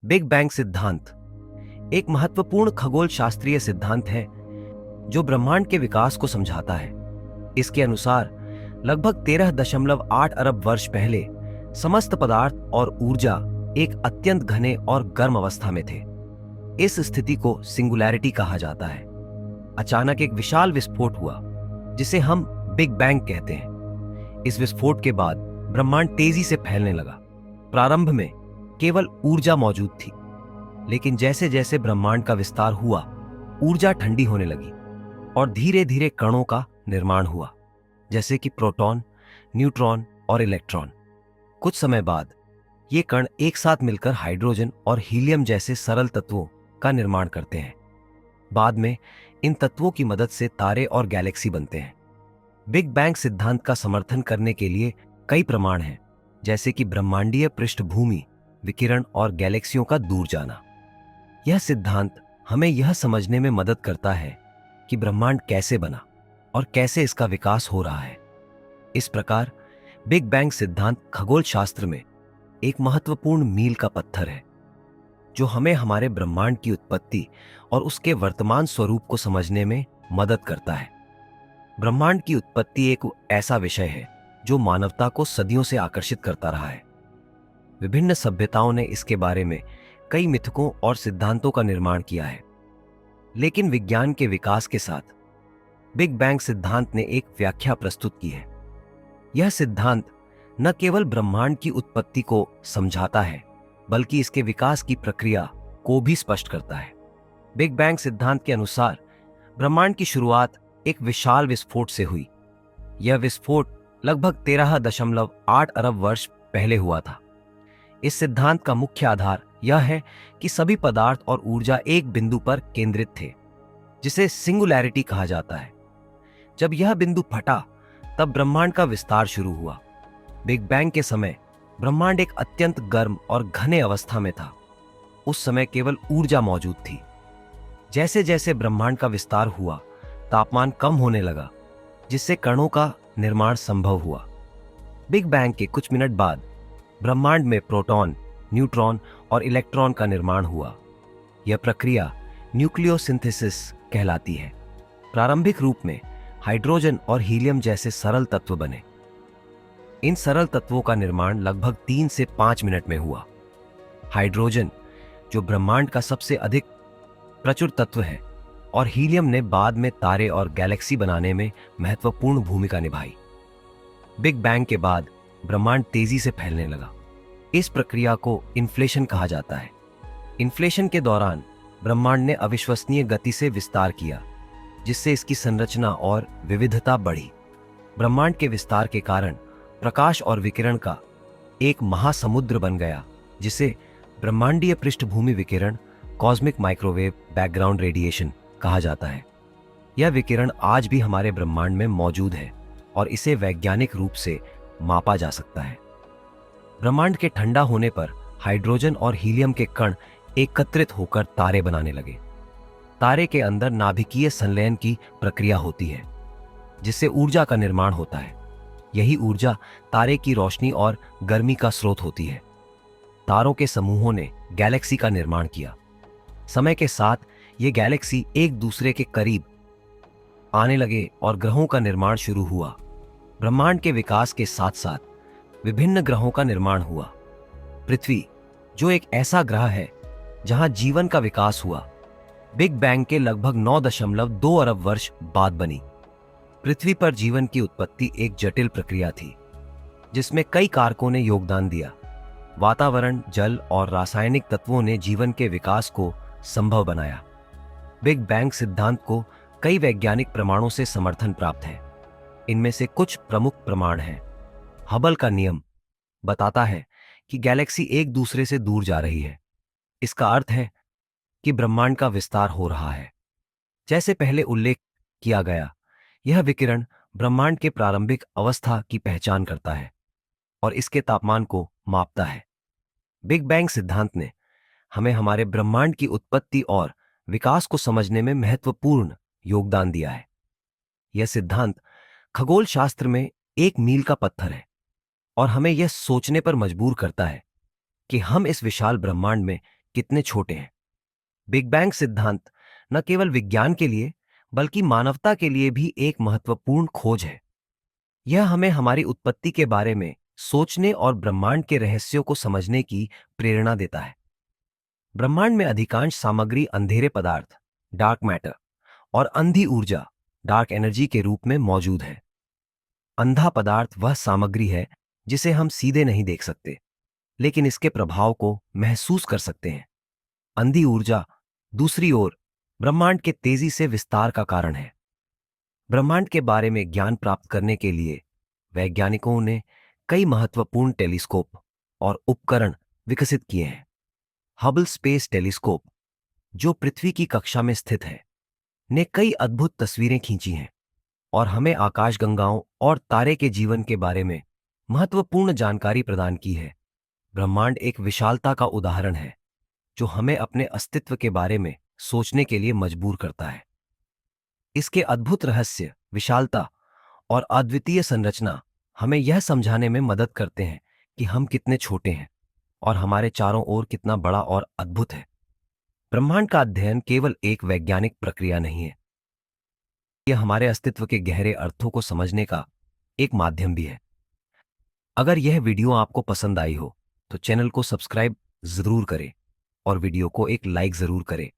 Big bang सिद्धांत एक महत्वपूर्ण खगोल शास्त्रीय सिद्धांत है जो ब्रह्मांड के विकास को समझाता है। इसके अनुसार लगभग 13.8 अरब वर्ष पहले समस्त पदार्थ और ऊर्जा एक अत्यंत घने और गर्म अवस्था में थे। इस स्थिति को सिंगुलैरिटी कहा जाता है। अचानक एक विशाल विस्फोट हुआ जिसे हम बिग बैंग कहते हैं। इस विस्फोट के बाद ब्रह्मांड तेजी से फैलने लगा। प्रारंभ में केवल ऊर्जा मौजूद थी, लेकिन जैसे जैसे ब्रह्मांड का विस्तार हुआ, ऊर्जा ठंडी होने लगी और धीरे धीरे कणों का निर्माण हुआ, जैसे कि प्रोटॉन, न्यूट्रॉन और इलेक्ट्रॉन। कुछ समय बाद ये कण एक साथ मिलकर हाइड्रोजन और हीलियम जैसे सरल तत्वों का निर्माण करते हैं। बाद में इन तत्वों की मदद से तारे और गैलेक्सी बनते हैं। बिग बैंग सिद्धांत का समर्थन करने के लिए कई प्रमाण हैं, जैसे कि ब्रह्मांडीय पृष्ठभूमि, विकिरण और गैलेक्सियों का दूर जाना। यह सिद्धांत हमें यह समझने में मदद करता है कि ब्रह्मांड कैसे बना और कैसे इसका विकास हो रहा है। इस प्रकार बिग बैंग सिद्धांत खगोल शास्त्र में एक महत्वपूर्ण मील का पत्थर है, जो हमें हमारे ब्रह्मांड की उत्पत्ति और उसके वर्तमान स्वरूप को समझने में मदद करता है। ब्रह्मांड की उत्पत्ति एक ऐसा विषय है जो मानवता को सदियों से आकर्षित करता रहा है। विभिन्न सभ्यताओं ने इसके बारे में कई मिथकों और सिद्धांतों का निर्माण किया है, लेकिन विज्ञान के विकास के साथ बिग बैंग सिद्धांत ने एक व्याख्या प्रस्तुत की है। यह सिद्धांत न केवल ब्रह्मांड की उत्पत्ति को समझाता है, बल्कि इसके विकास की प्रक्रिया को भी स्पष्ट करता है। बिग बैंग सिद्धांत के अनुसार ब्रह्मांड की शुरुआत एक विशाल विस्फोट से हुई। यह विस्फोट लगभग 13.8 अरब वर्ष पहले हुआ था। इस सिद्धांत का मुख्य आधार यह है कि सभी पदार्थ और ऊर्जा एक बिंदु पर केंद्रित थे, जिसे सिंगुलैरिटी कहा जाता है। जब यह बिंदु फटा, तब ब्रह्मांड का विस्तार शुरू हुआ। बिग बैंग के समय ब्रह्मांड एक अत्यंत गर्म और घने अवस्था में था। उस समय केवल ऊर्जा मौजूद थी। जैसे जैसे ब्रह्मांड का विस्तार हुआ, तापमान कम होने लगा, जिससे कणों का निर्माण संभव हुआ। बिग बैंग के कुछ मिनट बाद ब्रह्मांड में प्रोटॉन, न्यूट्रॉन और इलेक्ट्रॉन का निर्माण हुआ। यह प्रक्रिया न्यूक्लियोसिंथेसिस कहलाती है। प्रारंभिक रूप में हाइड्रोजन और हीलियम जैसे सरल तत्व बने। इन सरल तत्वों का निर्माण लगभग 3 से 5 मिनट में हुआ। हाइड्रोजन, जो ब्रह्मांड का सबसे अधिक प्रचुर तत्व है, और हीलियम ने बाद में तारे और गैलेक्सी बनाने में महत्वपूर्ण भूमिका निभाई। बिग बैंग के बाद ब्रह्मांड तेजी से फैलने लगा। इस प्रक्रिया को इन्फ्लेशन कहा जाता है। इन्फ्लेशन के दौरान ब्रह्मांड ने अविश्वसनीय गति से विस्तार किया, जिससे इसकी संरचना और विविधता बढ़ी। ब्रह्मांड के विस्तार के कारण प्रकाश और विकिरण का एक महासमुद्र बन गया, जिसे ब्रह्मांडीय पृष्ठभूमि विकिरण, कॉस्मिक माइक्रोवेव बैकग्राउंड रेडिएशन कहा जाता है। यह विकिरण आज भी हमारे ब्रह्मांड में मौजूद है और इसे वैज्ञानिक रूप से मापा जा सकता है। ब्रह्मांड के ठंडा होने पर हाइड्रोजन और हीलियम के कण एकत्रित होकर तारे बनाने लगे। तारे के अंदर नाभिकीय संलयन की प्रक्रिया होती है, जिससे ऊर्जा का निर्माण होता है। यही ऊर्जा तारे की रोशनी और गर्मी का स्रोत होती है। तारों के समूहों ने गैलेक्सी का निर्माण किया। समय के साथ ये गैलेक्सी एक दूसरे के करीब आने लगे और ग्रहों का निर्माण शुरू हुआ। ब्रह्मांड के विकास के साथ साथ विभिन्न ग्रहों का निर्माण हुआ। पृथ्वी, जो एक ऐसा ग्रह है जहां जीवन का विकास हुआ, बिग बैंग के लगभग 9.2 अरब वर्ष बाद बनी। पृथ्वी पर जीवन की उत्पत्ति एक जटिल प्रक्रिया थी, जिसमें कई कारकों ने योगदान दिया। वातावरण, जल और रासायनिक तत्वों ने जीवन के विकास को संभव बनाया। बिग बैंग सिद्धांत को कई वैज्ञानिक प्रमाणों से समर्थन प्राप्त है। इनमें से कुछ प्रमुख प्रमाण हैं। हबल का नियम बताता है कि गैलेक्सी एक दूसरे से दूर जा रही है। इसका अर्थ है कि ब्रह्मांड का विस्तार हो रहा है। जैसे पहले उल्लेख किया गया, यह विकिरण ब्रह्मांड के प्रारंभिक अवस्था की पहचान करता है और इसके तापमान को मापता है। बिग बैंग सिद्धांत ने हमें हमारे ब्रह्मांड की उत्पत्ति और विकास को समझने में महत्वपूर्ण योगदान दिया है। यह सिद्धांत खगोल शास्त्र में एक मील का पत्थर है और हमें यह सोचने पर मजबूर करता है कि हम इस विशाल ब्रह्मांड में कितने छोटे हैं। बिग बैंग सिद्धांत न केवल विज्ञान के लिए बल्कि मानवता के लिए भी एक महत्वपूर्ण खोज है। यह हमें हमारी उत्पत्ति के बारे में सोचने और ब्रह्मांड के रहस्यों को समझने की प्रेरणा देता है। ब्रह्मांड में अधिकांश सामग्री अंधेरे पदार्थ डार्क मैटर और अंधी ऊर्जा डार्क एनर्जी के रूप में मौजूद है। अंधा पदार्थ वह सामग्री है जिसे हम सीधे नहीं देख सकते, लेकिन इसके प्रभाव को महसूस कर सकते हैं। अंधी ऊर्जा, दूसरी ओर, ब्रह्मांड के तेजी से विस्तार का कारण है। ब्रह्मांड के बारे में ज्ञान प्राप्त करने के लिए वैज्ञानिकों ने कई महत्वपूर्ण टेलीस्कोप और उपकरण विकसित किए हैं। हबल स्पेस टेलीस्कोप, जो पृथ्वी की कक्षा में स्थित है, ने कई अद्भुत तस्वीरें खींची हैं और हमें आकाशगंगाओं और तारे के जीवन के बारे में महत्वपूर्ण जानकारी प्रदान की है। ब्रह्मांड एक विशालता का उदाहरण है जो हमें अपने अस्तित्व के बारे में सोचने के लिए मजबूर करता है। इसके अद्भुत रहस्य, विशालता और अद्वितीय संरचना हमें यह समझाने में मदद करते हैं कि हम कितने छोटे हैं और हमारे चारों ओर कितना बड़ा और अद्भुत है। ब्रह्मांड का अध्ययन केवल एक वैज्ञानिक प्रक्रिया नहीं है, यह हमारे अस्तित्व के गहरे अर्थों को समझने का एक माध्यम भी है। अगर यह वीडियो आपको पसंद आई हो तो चैनल को सब्सक्राइब जरूर करें और वीडियो को एक लाइक जरूर करें।